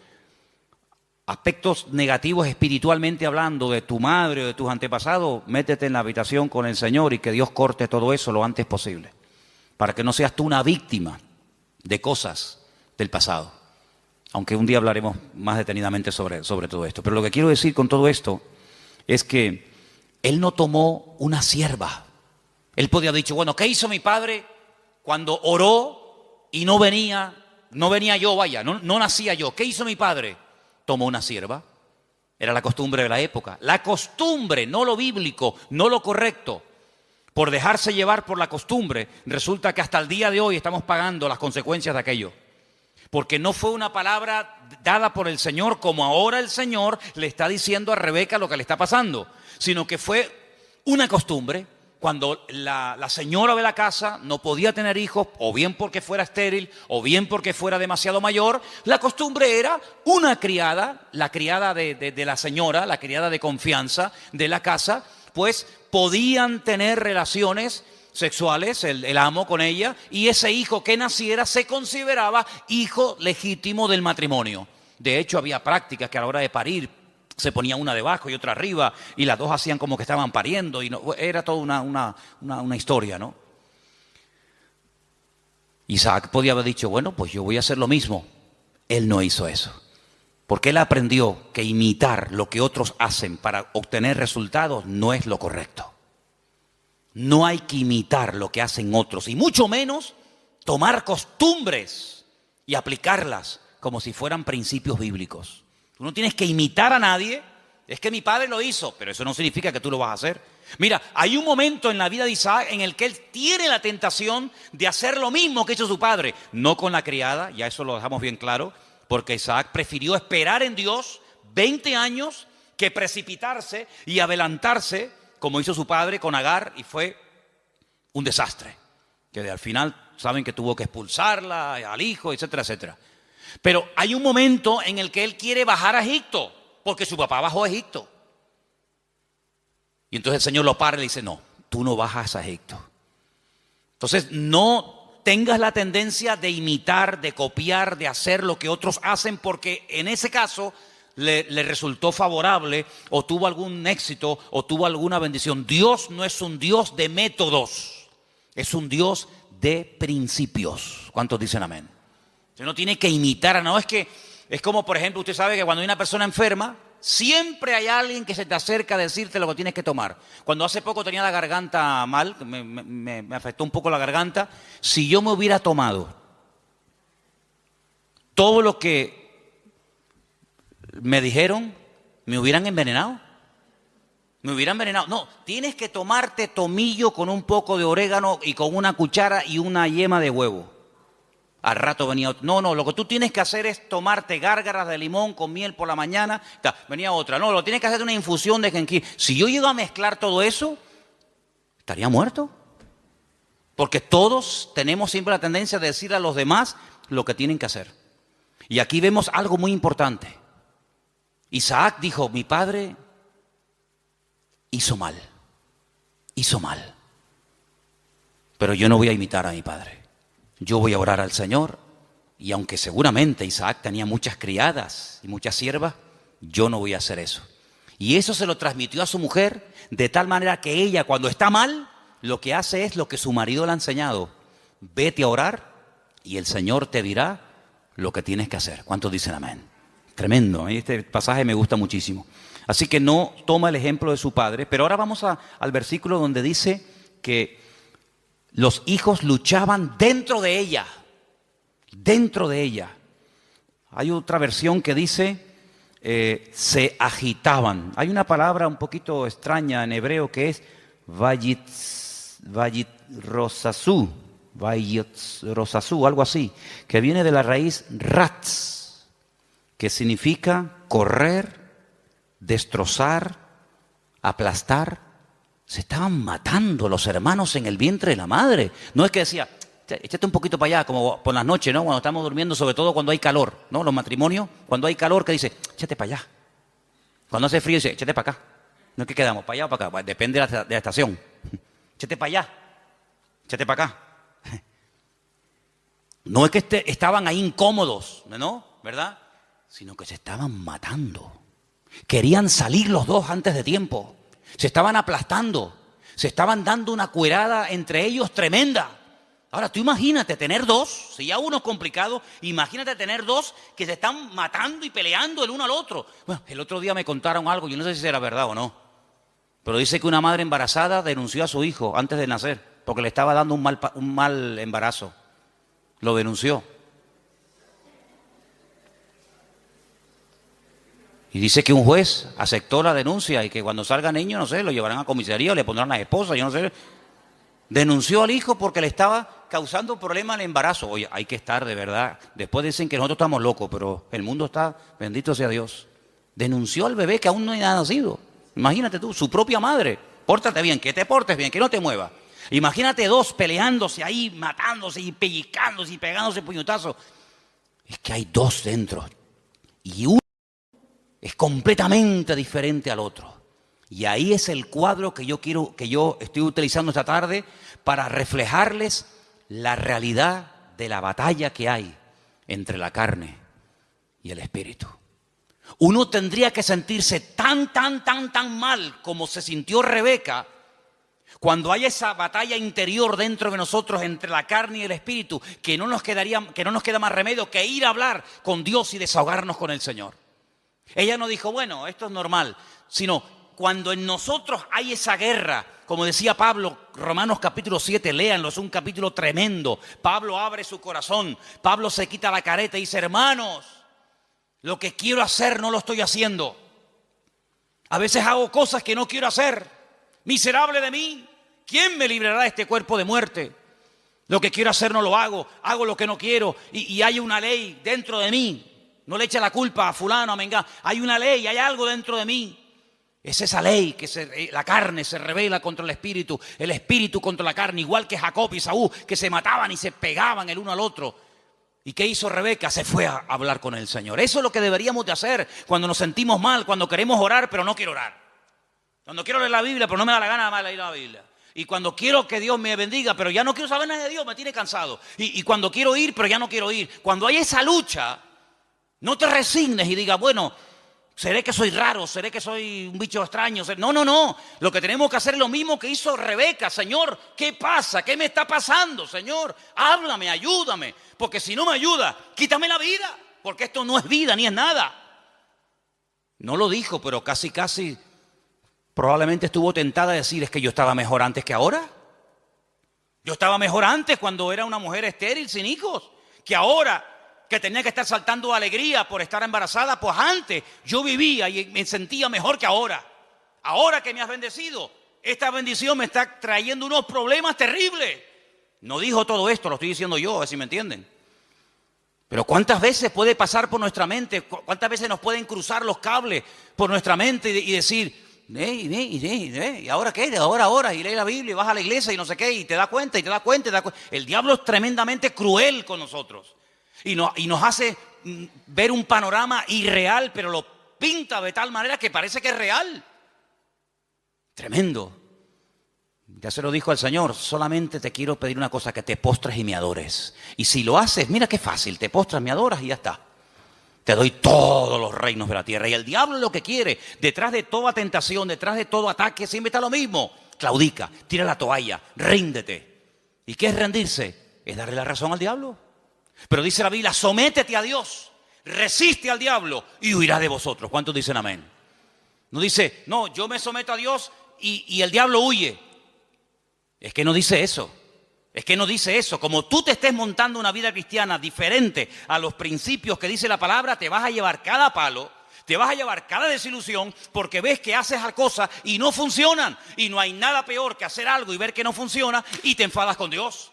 espiritualmente hablando de tu madre o de tus antepasados, métete en la habitación con el Señor y que Dios corte todo eso lo antes posible. Para que no seas tú una víctima de cosas del pasado. Aunque un día hablaremos más detenidamente sobre todo esto. Pero lo que quiero decir con todo esto es que él no tomó una sierva. Él podía haber dicho, bueno, ¿qué hizo mi padre cuando oró y no venía yo, no nacía yo? ¿Qué hizo mi padre? Tomó una sierva. Era la costumbre de la época. La costumbre, no lo bíblico, no lo correcto. Por dejarse llevar por la costumbre, resulta que hasta el día de hoy estamos pagando las consecuencias de aquello. Porque no fue una palabra dada por el Señor como ahora el Señor le está diciendo a Rebeca lo que le está pasando, sino que fue una costumbre. Cuando la señora de la casa no podía tener hijos, o bien porque fuera estéril, o bien porque fuera demasiado mayor, la costumbre era una criada, la criada de la señora, la criada de confianza de la casa, pues podían tener relaciones sexuales, el amo con ella, y ese hijo que naciera se consideraba hijo legítimo del matrimonio. De hecho, había prácticas que a la hora de parir se ponía una debajo y otra arriba, y las dos hacían como que estaban pariendo, y no, era toda una historia, ¿no? Isaac podía haber dicho, bueno, pues yo voy a hacer lo mismo. Él no hizo eso, porque él aprendió que imitar lo que otros hacen para obtener resultados no es lo correcto. No hay que imitar lo que hacen otros, y mucho menos tomar costumbres y aplicarlas como si fueran principios bíblicos. Tú no tienes que imitar a nadie. Es que mi padre lo hizo, pero eso no significa que tú lo vas a hacer. Mira, hay un momento en la vida de Isaac en el que él tiene la tentación de hacer lo mismo que hizo su padre. No con la criada, ya eso lo dejamos bien claro, porque Isaac prefirió esperar en Dios 20 años que precipitarse y adelantarse, como hizo su padre con Agar, y fue un desastre. Que al final saben que tuvo que expulsarla, al hijo, etcétera, etcétera. Pero hay un momento en el que él quiere bajar a Egipto, porque su papá bajó a Egipto. Y entonces el Señor lo para y le dice, no, tú no bajas a Egipto. Entonces no tengas la tendencia de imitar, de copiar, de hacer lo que otros hacen, porque en ese caso le resultó favorable, o tuvo algún éxito, o tuvo alguna bendición. Dios no es un Dios de métodos, es un Dios de principios. ¿Cuántos dicen amén? Usted no tiene que imitar, no es que, es como por ejemplo, usted sabe que cuando hay una persona enferma, siempre hay alguien que se te acerca a decirte lo que tienes que tomar. Cuando hace poco tenía la garganta mal, me afectó un poco la garganta, si yo me hubiera tomado todo lo que me dijeron, me hubieran envenenado. No, tienes que tomarte tomillo con un poco de orégano y con una cuchara y una yema de huevo. Al rato venía otro. No, lo que tú tienes que hacer es tomarte gárgaras de limón con miel por la mañana. Venía otra. No, lo tienes que hacer una infusión de jengibre. Si yo llego a mezclar todo eso, estaría muerto. Porque todos tenemos siempre la tendencia de decir a los demás lo que tienen que hacer. Y aquí vemos algo muy importante. Isaac dijo, mi padre hizo mal. Pero yo no voy a imitar a mi padre. Yo voy a orar al Señor, y aunque seguramente Isaac tenía muchas criadas y muchas siervas, yo no voy a hacer eso. Y eso se lo transmitió a su mujer, de tal manera que ella, cuando está mal, lo que hace es lo que su marido le ha enseñado. Vete a orar y el Señor te dirá lo que tienes que hacer. ¿Cuántos dicen amén? Tremendo, este pasaje me gusta muchísimo. Así que no toma el ejemplo de su padre, pero ahora vamos al versículo donde dice que los hijos luchaban dentro de ella. Hay otra versión que dice, se agitaban. Hay una palabra un poquito extraña en hebreo que es vayitrosasú. Vayotzrosazú, algo así, que viene de la raíz ratz, que significa correr, destrozar, aplastar. Se estaban matando los hermanos en el vientre de la madre. No es que decía, échate un poquito para allá, como por las noches, ¿no? Cuando estamos durmiendo, sobre todo cuando hay calor, ¿no? Los matrimonios, cuando hay calor, que dice, échate para allá. Cuando hace frío, dice, échate para acá. No es que quedamos, para allá o para acá, pues depende de la estación. Échate para allá, échate para acá. No es que estaban ahí incómodos, ¿no? ¿Verdad? Sino que se estaban matando. Querían salir los dos antes de tiempo. Se estaban aplastando. Se estaban dando una cuerada entre ellos tremenda. Ahora, tú imagínate tener dos, si ya uno es complicado, imagínate tener dos que se están matando y peleando el uno al otro. Bueno, el otro día me contaron algo, yo no sé si será verdad o no, pero dice que una madre embarazada denunció a su hijo antes de nacer, porque le estaba dando un mal embarazo. Lo denunció. Y dice que un juez aceptó la denuncia y que cuando salga niño, no sé, lo llevarán a comisaría o le pondrán a la esposa, yo no sé. Denunció al hijo porque le estaba causando problemas al embarazo. Oye, hay que estar de verdad. Después dicen que nosotros estamos locos, pero el mundo está, bendito sea Dios. Denunció al bebé que aún no ha nacido. Imagínate tú, su propia madre. Pórtate bien, que te portes bien, que no te muevas. Imagínate dos peleándose ahí, matándose y pellizcándose y pegándose puñetazos. Es que hay dos dentro. Y uno es completamente diferente al otro. Y ahí es el cuadro que yo estoy utilizando esta tarde para reflejarles la realidad de la batalla que hay entre la carne y el espíritu. Uno tendría que sentirse tan mal como se sintió Rebeca cuando hay esa batalla interior dentro de nosotros entre la carne y el espíritu, que no nos queda más remedio que ir a hablar con Dios y desahogarnos con el Señor. Ella no dijo, bueno, esto es normal, sino cuando en nosotros hay esa guerra, como decía Pablo, Romanos capítulo 7, léanlo, es un capítulo tremendo. Pablo abre su corazón, Pablo se quita la careta y dice, hermanos, lo que quiero hacer no lo estoy haciendo. A veces hago cosas que no quiero hacer. Miserable de mí, ¿quién me librará de este cuerpo de muerte? Lo que quiero hacer no lo hago lo que no quiero y hay una ley dentro de mí. No le eche la culpa a fulano, a mengano. Hay una ley, hay algo dentro de mí. Es esa ley que la carne se rebela contra el espíritu contra la carne, igual que Jacob y Saúl, que se mataban y se pegaban el uno al otro. ¿Y qué hizo Rebeca? Se fue a hablar con el Señor. Eso es lo que deberíamos de hacer cuando nos sentimos mal, cuando queremos orar, pero no quiero orar. Cuando quiero leer la Biblia, pero no me da la gana de leer la Biblia. Y cuando quiero que Dios me bendiga, pero ya no quiero saber nada de Dios, me tiene cansado. Y cuando quiero ir, pero ya no quiero ir. Cuando hay esa lucha, no te resignes y digas, bueno, seré que soy raro, seré que soy un bicho extraño. No. Lo que tenemos que hacer es lo mismo que hizo Rebeca. Señor, ¿qué pasa? ¿Qué me está pasando, Señor? Háblame, ayúdame. Porque si no me ayuda, quítame la vida. Porque esto no es vida ni es nada. No lo dijo, pero casi probablemente estuvo tentada a decir, es que yo estaba mejor antes que ahora. Yo estaba mejor antes cuando era una mujer estéril, sin hijos, que ahora que tenía que estar saltando de alegría por estar embarazada, pues antes yo vivía y me sentía mejor que ahora. Ahora que me has bendecido, esta bendición me está trayendo unos problemas terribles. No dijo todo esto, lo estoy diciendo yo, a ver si me entienden. Pero ¿cuántas veces puede pasar por nuestra mente? ¿Cuántas veces nos pueden cruzar los cables por nuestra mente y decir, ¿y ahora qué? Ahora, y lee la Biblia y vas a la iglesia y no sé qué, y te das cuenta. El diablo es tremendamente cruel con nosotros. Y nos hace ver un panorama irreal, pero lo pinta de tal manera que parece que es real. Tremendo. Ya se lo dijo el Señor, solamente te quiero pedir una cosa, que te postres y me adores. Y si lo haces, mira qué fácil, te postras, me adoras y ya está. Te doy todos los reinos de la tierra. Y el diablo lo que quiere, detrás de toda tentación, detrás de todo ataque, siempre está lo mismo. Claudica, tira la toalla, ríndete. ¿Y qué es rendirse? Es darle la razón al diablo. Pero dice la Biblia, sométete a Dios, resiste al diablo y huirá de vosotros. ¿Cuántos dicen amén? No dice, no, yo me someto a Dios y el diablo huye. Es que no dice eso. Es que no dice eso. Como tú te estés montando una vida cristiana diferente a los principios que dice la palabra, te vas a llevar cada palo, te vas a llevar cada desilusión, porque ves que haces cosas y no funcionan. Y no hay nada peor que hacer algo y ver que no funciona y te enfadas con Dios.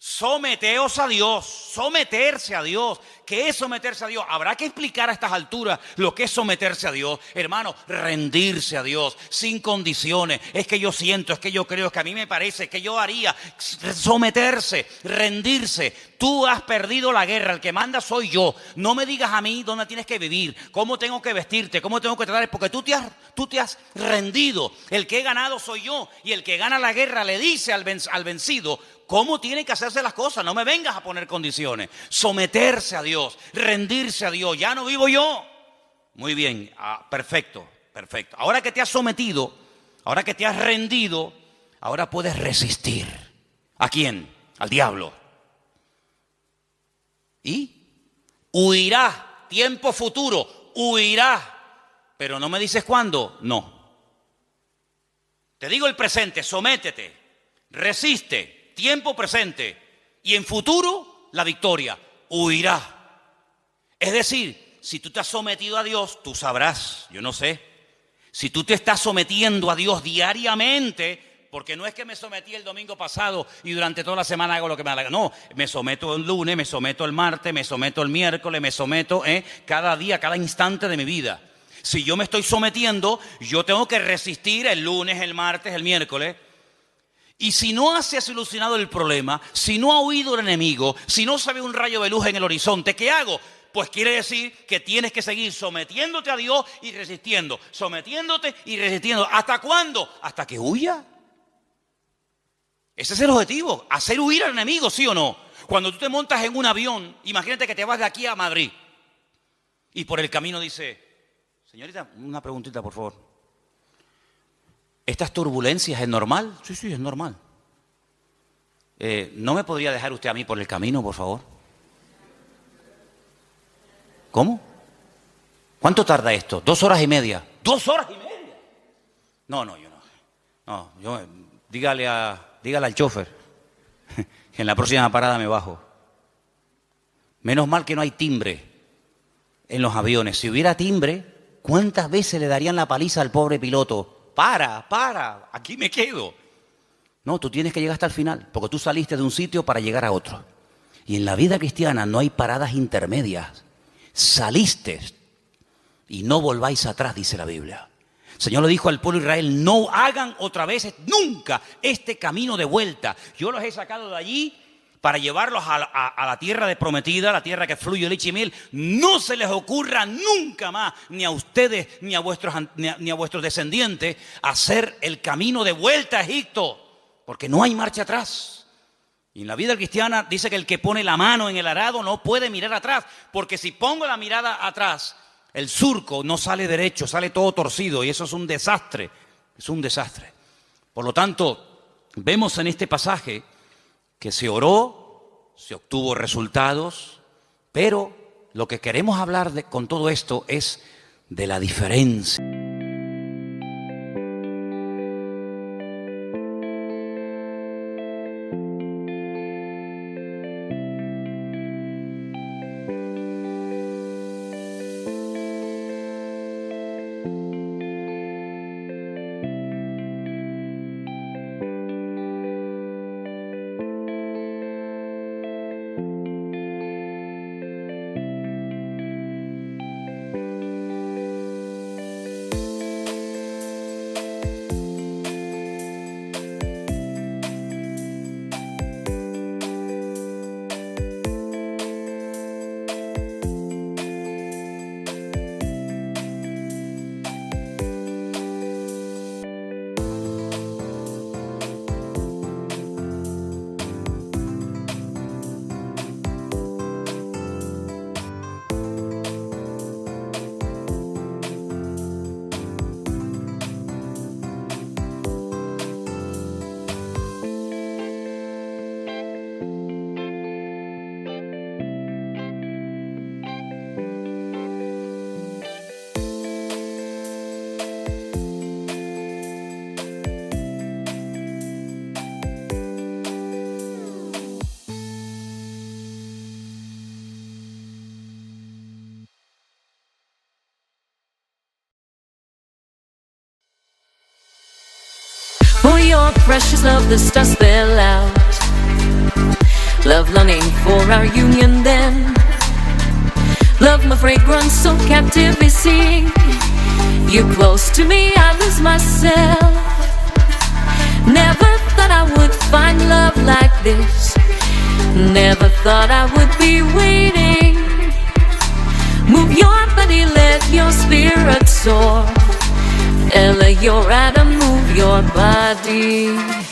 Someteos a Dios, someterse a Dios. ¿Qué es someterse a Dios? Habrá que explicar a estas alturas lo que es someterse a Dios. Hermano, rendirse a Dios sin condiciones. Es que yo siento, es que yo creo, es que a mí me parece, es que yo haría. Someterse, rendirse. Tú has perdido la guerra, el que manda soy yo. No me digas a mí dónde tienes que vivir, cómo tengo que vestirte, cómo tengo que tratar, porque tú te has rendido. El que he ganado soy yo, y el que gana la guerra le dice al vencido cómo tiene que hacerse las cosas. No me vengas a poner condiciones. Someterse a Dios, rendirse a Dios. Ya no vivo yo. Muy bien, perfecto. Ahora que te has sometido, ahora que te has rendido, ahora puedes resistir. ¿A quién? Al diablo. Y huirá, tiempo futuro, huirá. Pero no me dices cuándo. No. Te digo el presente, sométete, resiste. Tiempo presente y en futuro la victoria, huirá. Es decir, si tú te has sometido a Dios, tú sabrás, yo no sé, si tú te estás sometiendo a Dios diariamente, porque no es que me sometí el domingo pasado y durante toda la semana hago lo que me da la gana. No, me someto el lunes, me someto el martes, me someto el miércoles, me someto cada día, cada instante de mi vida. Si yo me estoy sometiendo, yo tengo que resistir el lunes, el martes, el miércoles. Y si no se ha solucionado el problema, si no ha huido el enemigo, si no se ve un rayo de luz en el horizonte, ¿qué hago? Pues quiere decir que tienes que seguir sometiéndote a Dios y resistiendo, sometiéndote y resistiendo. ¿Hasta cuándo? Hasta que huya. Ese es el objetivo, hacer huir al enemigo, ¿sí o no? Cuando tú te montas en un avión, imagínate que te vas de aquí a Madrid y por el camino dice, señorita, una preguntita por favor. ¿Estas turbulencias es normal? Sí, es normal. ¿No me podría dejar usted a mí por el camino, por favor? ¿Cómo? ¿Cuánto tarda esto? 2 horas y media. ¿2 horas y media? No, yo no. No, dígale al chofer que en la próxima parada me bajo. Menos mal que no hay timbre en los aviones. Si hubiera timbre, ¿cuántas veces le darían la paliza al pobre piloto? Para, aquí me quedo. No, tú tienes que llegar hasta el final, porque tú saliste de un sitio para llegar a otro. Y en la vida cristiana no hay paradas intermedias. Saliste y no volváis atrás, dice la Biblia. El Señor le dijo al pueblo de Israel, no hagan otra vez nunca este camino de vuelta. Yo los he sacado de allí para llevarlos a la tierra de prometida, la tierra que fluye leche y miel. No se les ocurra nunca más, ni a ustedes, ni a vuestros descendientes, hacer el camino de vuelta a Egipto, porque no hay marcha atrás. Y en la vida cristiana dice que el que pone la mano en el arado no puede mirar atrás, porque si pongo la mirada atrás, el surco no sale derecho, sale todo torcido, y eso es un desastre, Por lo tanto, vemos en este pasaje que se oró, se obtuvo resultados, pero lo que queremos hablar con todo esto es de la diferencia. For your precious love, the stars spell out love longing for our union then. Love my fragrance so captivating. You're close to me, I lose myself. Never thought I would find love like this. Never thought I would be waiting. Move your body, let your spirit soar. Ella, your atom, move your body.